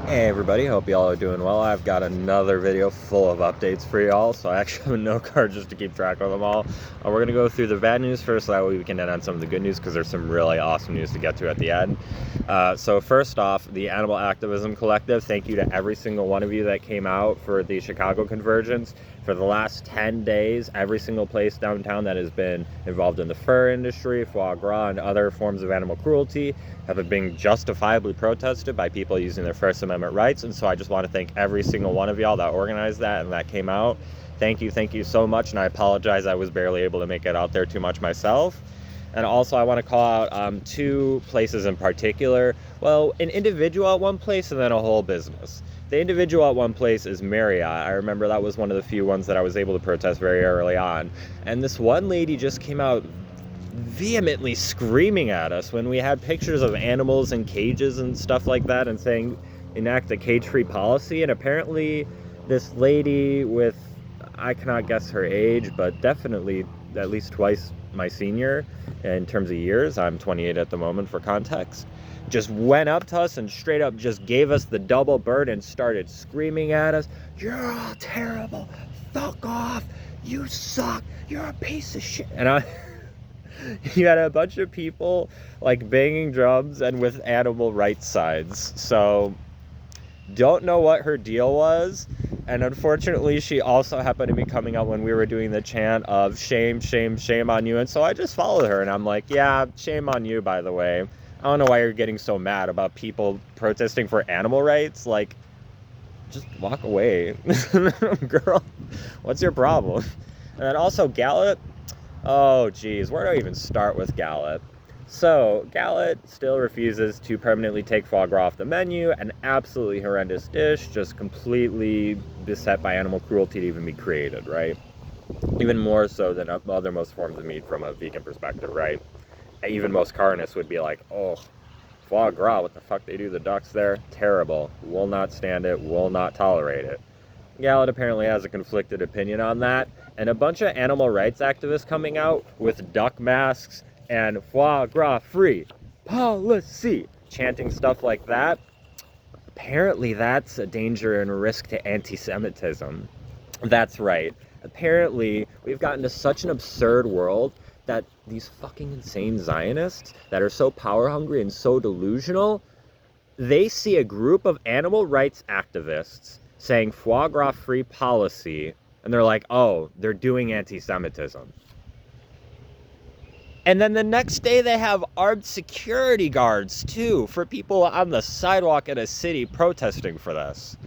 Hey everybody, hope y'all are doing well. I've got another video full of updates for y'all, so I actually have no card just to keep track of them all. We're going to go through the bad news first, so that way we can end on some of the good news, because there's some really awesome news to get to at the end. So first off, the Animal Activism Collective, thank you to every single one of you that came out for the Chicago convergence. For the last 10 days, every single place downtown that has been involved in the fur industry, foie gras, and other forms of animal cruelty have been being justifiably protested by people using their First Amendment rights. And so I just want to thank every single one of y'all that organized that and that came out. Thank you so much. And I apologize, I was barely able to make it out there too much myself. And also I want to call out two places in particular. Well, an individual at one place and then a whole business. The individual at one place is Marriott. I remember that was one of the few ones that I was able to protest very early on. And this one lady just came out vehemently screaming at us when we had pictures of animals in cages and stuff like that and saying enact a cage-free policy. And apparently this lady with, I cannot guess her age, but definitely at least twice my senior in terms of years, I'm 28 at the moment for context, just went up to us and straight up just gave us the double bird and started screaming at us, "You're all terrible, fuck off, you suck, you're a piece of shit." And you had a bunch of people like banging drums and with animal rights signs. So don't know what her deal was. And unfortunately, she also happened to be coming out when we were doing the chant of shame, shame, shame on you. And so I just followed her and I'm like, yeah, shame on you, by the way. I don't know why you're getting so mad about people protesting for animal rights. Like, just walk away. Girl, what's your problem? And then also Gallup. Oh, geez, where do I even start with Gallup? So, Gallup still refuses to permanently take foie gras off the menu, an absolutely horrendous dish, just completely beset by animal cruelty to even be created, right? Even more so than other most forms of meat from a vegan perspective, right? Even most carnists would be like, oh, foie gras, what the fuck they do the ducks there? Terrible. Will not stand it, will not tolerate it. Gallup apparently has a conflicted opinion on that, and a bunch of animal rights activists coming out with duck masks and foie gras free policy, chanting stuff like that. Apparently that's a danger and a risk to anti-Semitism. That's right. Apparently we've gotten to such an absurd world that these fucking insane Zionists that are so power hungry and so delusional, they see a group of animal rights activists saying foie gras free policy, and they're like, oh, they're doing anti-Semitism. And then the next day they have armed security guards too for people on the sidewalk in a city protesting for this.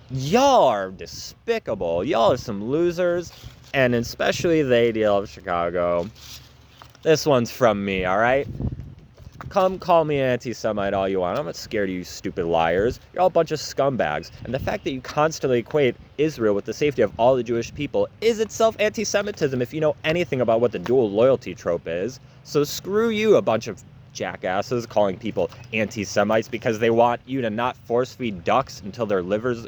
Y'all are despicable. Y'all are some losers. And especially the ADL of Chicago. This one's from me, all right? Come call me an anti-Semite all you want. I'm not scared of you stupid liars. You're all a bunch of scumbags. And the fact that you constantly equate Israel with the safety of all the Jewish people is itself anti-Semitism if you know anything about what the dual loyalty trope is. So screw you, a bunch of jackasses calling people anti-Semites because they want you to not force-feed ducks until their livers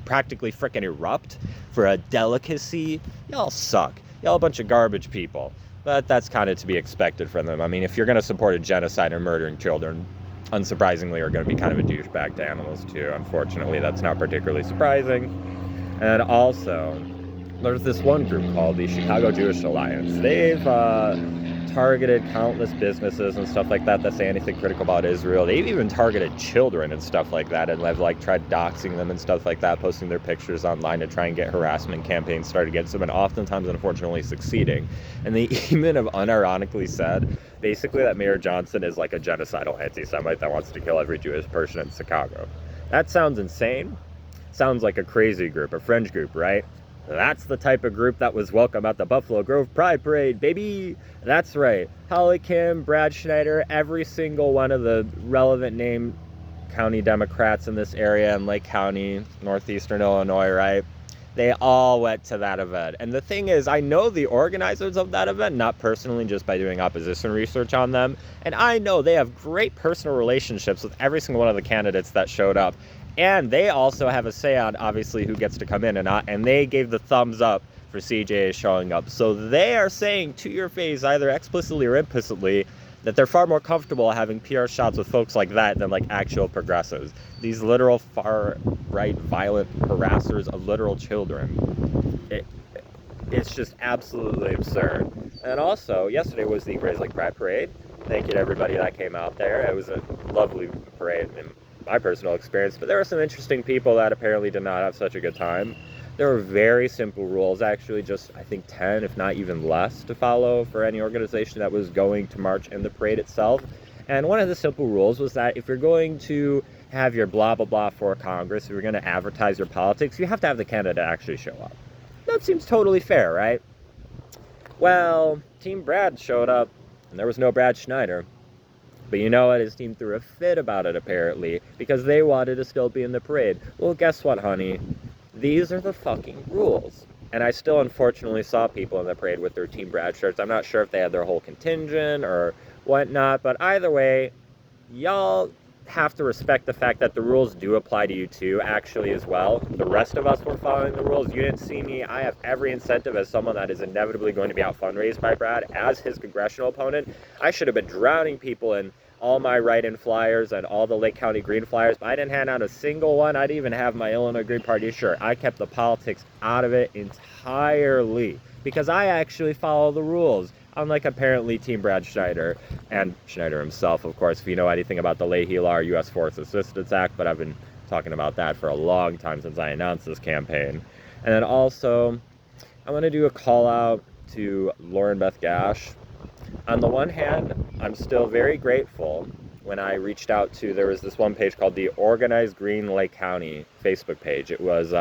practically frickin' erupt for a delicacy. Y'all suck. Y'all a bunch of garbage people. But that's kind of to be expected from them. I mean, if you're going to support a genocide and murdering children, unsurprisingly, you're going to be kind of a douchebag to animals, too. Unfortunately, that's not particularly surprising. And also, there's this one group called the Chicago Jewish Alliance. They've targeted countless businesses and stuff like that say anything critical about Israel. They've even targeted children and stuff like that, and have like tried doxing them and stuff like that, posting their pictures online to try and get harassment campaigns started against them, and oftentimes unfortunately succeeding. And they even have unironically said basically that Mayor Johnson is like a genocidal anti-Semite that wants to kill every Jewish person in Chicago. That sounds insane. Sounds like a crazy group, a fringe group, right? That's the type of group that was welcome at the Buffalo Grove Pride Parade, baby! That's right. Holly Kim, Brad Schneider, every single one of the relevant named county Democrats in this area in Lake County, northeastern Illinois, right? They all went to that event. And the thing is, I know the organizers of that event, not personally, just by doing opposition research on them. And I know they have great personal relationships with every single one of the candidates that showed up. And they also have a say on, obviously, who gets to come in and not. And they gave the thumbs up for CJA showing up. So they are saying to your face, either explicitly or implicitly, that they're far more comfortable having PR shots with folks like that than like actual progressives. These literal far-right violent harassers of literal children. It's just absolutely absurd. And also, yesterday was the Grizzly Pride Parade. Thank you to everybody that came out there. It was a lovely parade in my personal experience, but there were some interesting people that apparently did not have such a good time. There were very simple rules, actually, just I think 10, if not even less, to follow for any organization that was going to march in the parade itself. And one of the simple rules was that if you're going to have your blah, blah, blah for Congress, if you're going to advertise your politics, you have to have the candidate actually show up. That seems totally fair, right? Well, Team Brad showed up, and there was no Brad Schneider. But you know what? His team threw a fit about it, apparently, because they wanted to still be in the parade. Well, guess what, honey? These are the fucking rules. And I still, unfortunately, saw people in the parade with their Team Brad shirts. I'm not sure if they had their whole contingent or whatnot, but either way, y'all have to respect the fact that the rules do apply to you too, actually, as well. The rest of us were following the rules. You didn't see me. I have every incentive as someone that is inevitably going to be out fundraised by Brad as his congressional opponent. I should have been drowning people in all my write-in flyers and all the Lake County Green flyers, but I didn't hand out a single one. I didn't even have my Illinois Green Party shirt. I kept the politics out of it entirely because I actually follow the rules. Unlike apparently Team Brad Schneider and Schneider himself, of course, if you know anything about the Leahy-Lahr U.S. Force Assistance Act, but I've been talking about that for a long time since I announced this campaign. And then also, I want to do a call out to Lauren Beth Gash. On the one hand, I'm still very grateful when I reached out to, there was this one page called the Organized Green Lake County Facebook page. It was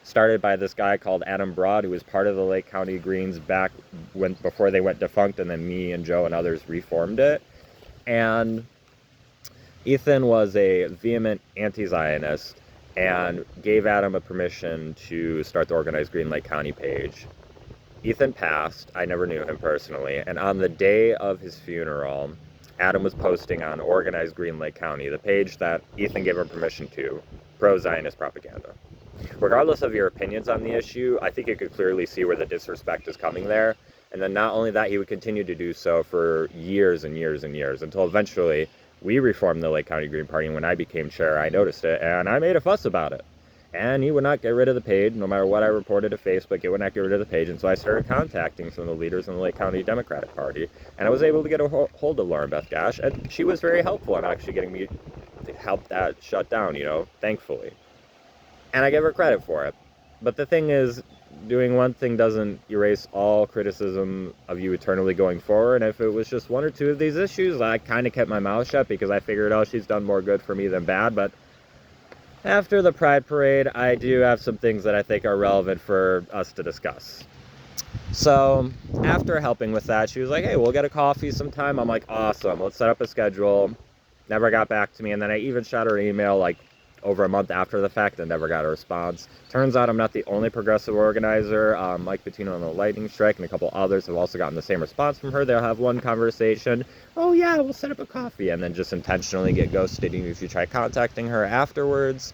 started by this guy called Adam Broad, who was part of the Lake County Greens back before they went defunct, and then me and Joe and others reformed it. And Ethan was a vehement anti-Zionist and gave Adam a permission to start the Organized Green Lake County page. Ethan passed. I never knew him personally. And on the day of his funeral, Adam was posting on Organized Green Lake County, the page that Ethan gave him permission to, pro-Zionist propaganda. Regardless of your opinions on the issue, I think you could clearly see where the disrespect is coming there. And then not only that, he would continue to do so for years and years and years until eventually we reformed the Lake County Green Party. And when I became chair, I noticed it and I made a fuss about it. And he would not get rid of the page, no matter what I reported to Facebook, it would not get rid of the page. And so I started contacting some of the leaders in the Lake County Democratic Party. And I was able to get a hold of Lauren Beth Gash, and she was very helpful in actually getting me to help that shut down, thankfully. And I give her credit for it. But the thing is, doing one thing doesn't erase all criticism of you eternally going forward. And if it was just one or two of these issues, I kind of kept my mouth shut because I figured, she's done more good for me than bad. But after the Pride Parade, I do have some things that I think are relevant for us to discuss. So after helping with that, she was like, hey, we'll get a coffee sometime. I'm like, awesome, let's set up a schedule. Never got back to me. And then I even shot her an email over a month after the fact and never got a response. Turns out I'm not the only progressive organizer. Mike Patino and the Lightning Strike and a couple others have also gotten the same response from her. They'll have one conversation. Oh yeah, we'll set up a coffee, and then just intentionally get ghosted if you try contacting her afterwards.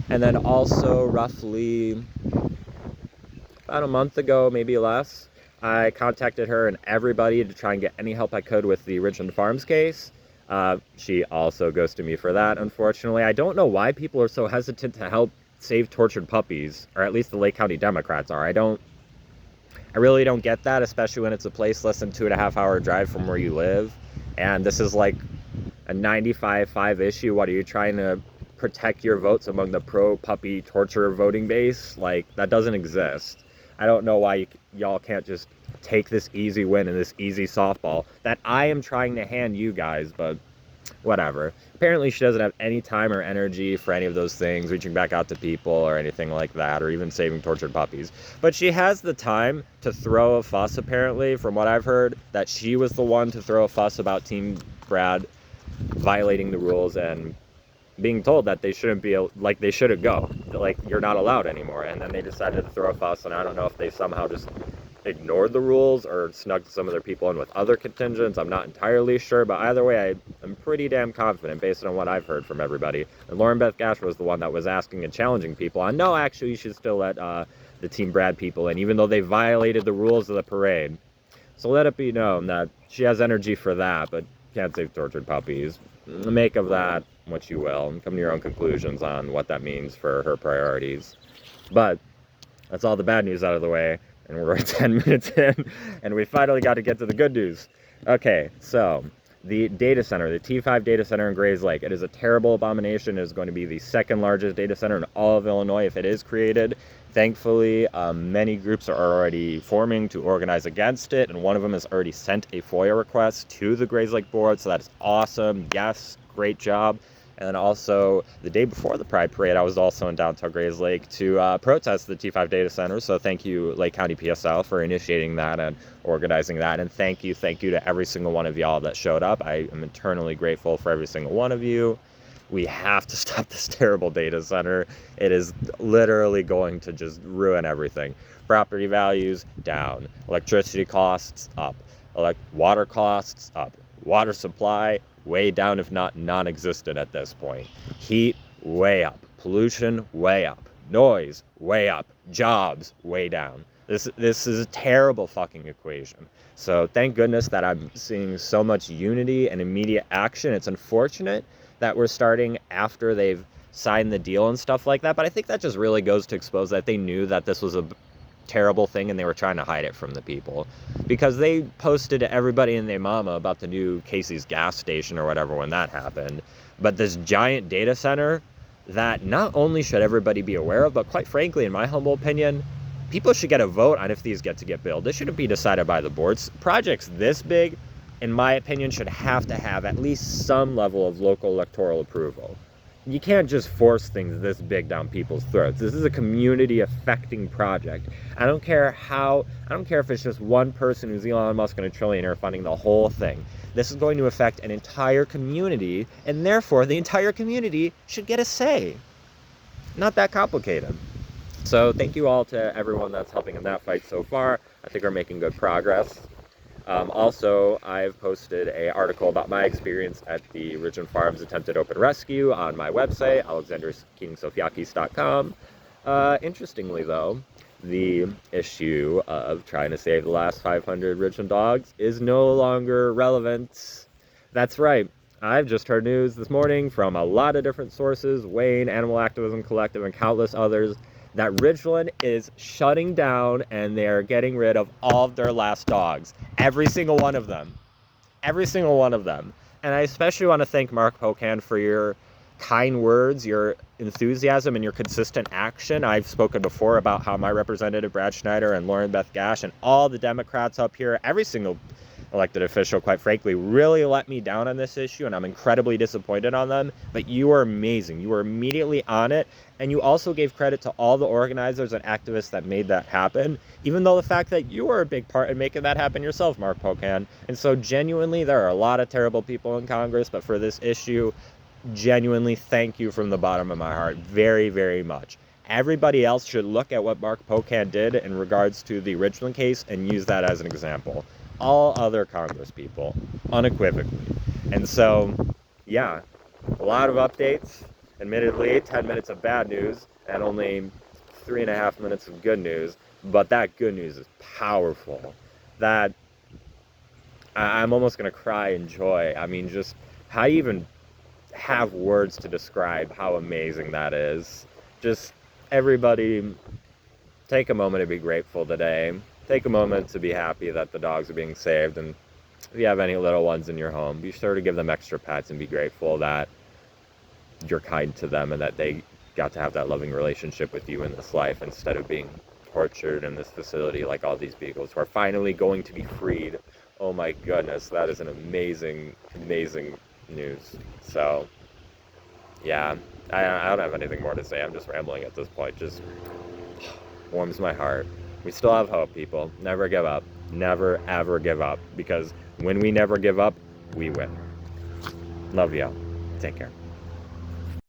And then also roughly about a month ago, maybe less, I contacted her and everybody to try and get any help I could with the Richland Farms case. She also ghosted me for that, unfortunately. I don't know why people are so hesitant to help save tortured puppies, or at least the Lake County Democrats are. I really don't get that, especially when it's a place less than 2.5 hour drive from where you live. And this is like a 95-5 issue. What, are you trying to protect your votes among the pro-puppy torture voting base? That doesn't exist. I don't know why y'all can't just take this easy win and this easy softball that I am trying to hand you guys, but whatever. Apparently she doesn't have any time or energy for any of those things, reaching back out to people or anything like that, or even saving tortured puppies. But she has the time to throw a fuss, apparently, from what I've heard, that she was the one to throw a fuss about Team Brad violating the rules and being told that they shouldn't be, they shouldn't go. You're not allowed anymore. And then they decided to throw a fuss, and I don't know if they somehow just ignored the rules or snuck some of their people in with other contingents. I'm not entirely sure, but either way, I'm pretty damn confident based on what I've heard from everybody. And Lauren Beth Gash was the one that was asking and challenging people on, no, actually, you should still let the Team Brad people in, even though they violated the rules of the parade. So let it be known that she has energy for that, but can't save tortured puppies. Make of that what you will, and come to your own conclusions on what that means for her priorities. But that's all the bad news out of the way, and we're 10 minutes in, and we finally got to get to the good news. Okay, so the data center, the T5 data center in Grays Lake, it is a terrible abomination. It is going to be the second largest data center in all of Illinois if it is created. Thankfully, many groups are already forming to organize against it, and one of them has already sent a FOIA request to the Grays Lake board, so that is awesome. Yes, great job. And then also, the day before the Pride Parade, I was also in downtown Grays Lake to protest the T5 data center. So thank you, Lake County PSL, for initiating that and organizing that. And thank you to every single one of y'all that showed up. I am eternally grateful for every single one of you. We have to stop this terrible data center. It is literally going to just ruin everything. Property values, down. Electricity costs, up. Water costs, up. Water supply, way down, if not non-existent at this point. Heat, way up. Pollution, way up. Noise, way up. Jobs, way down. This is a terrible fucking equation. So thank goodness that I'm seeing so much unity and immediate action. It's unfortunate that we're starting after they've signed the deal and stuff like that, but I think that just really goes to expose that they knew that this was a terrible thing and they were trying to hide it from the people, because they posted to everybody and their mama about the new Casey's gas station or whatever when that happened. But this giant data center that not only should everybody be aware of, but quite frankly, in my humble opinion, people should get a vote on if these get built. This shouldn't be decided by the boards. Projects this big, in my opinion, should have to have at least some level of local electoral approval. You can't just force things this big down people's throats. This is a community affecting project. I don't care if it's just one person who's Elon Musk and a trillionaire funding the whole thing. This is going to affect an entire community, and therefore the entire community should get a say. Not that complicated. So thank you all to everyone that's helping in that fight so far. I think we're making good progress. Also, I've posted an article about my experience at the RIDGLAN Farms attempted open rescue on my website, Keating-Sofiakis.com. Interestingly, though, the issue of trying to save the last 500 RIDGLAN dogs is no longer relevant. That's right. I've just heard news this morning from a lot of different sources, Wayne, Animal Activism Collective, and countless others, that RIDGLAN is shutting down and they are getting rid of all of their last dogs. Every single one of them. Every single one of them. And I especially want to thank Mark Pocan for your kind words, your enthusiasm, and your consistent action. I've spoken before about how my representative, Brad Schneider, and Lauren Beth Gash, and all the Democrats up here, every single elected official, quite frankly, really let me down on this issue, and I'm incredibly disappointed on them. But you are amazing. You were immediately on it, and you also gave credit to all the organizers and activists that made that happen, even though the fact that you were a big part in making that happen yourself, Mark Pocan. And so genuinely, there are a lot of terrible people in Congress, but for this issue, genuinely thank you from the bottom of my heart very, very much. Everybody else should look at what Mark Pocan did in regards to the RIDGLAN case and use that as an example. All other Congress people, unequivocally. And so, yeah, a lot of updates. Admittedly, 10 minutes of bad news and only 3.5 minutes of good news. But that good news is powerful. That I'm almost going to cry in joy. I mean, just how you even have words to describe how amazing that is. Just everybody take a moment to be grateful today. Take a moment to be happy that the dogs are being saved, and if you have any little ones in your home, be sure to give them extra pets and be grateful that you're kind to them and that they got to have that loving relationship with you in this life instead of being tortured in this facility like all these beagles who are finally going to be freed. Oh my goodness, that is an amazing, amazing news. So, yeah, I don't have anything more to say. I'm just rambling at this point. Just warms my heart. We still have hope, people. Never give up. Never, ever give up. Because when we never give up, we win. Love y'all. Take care.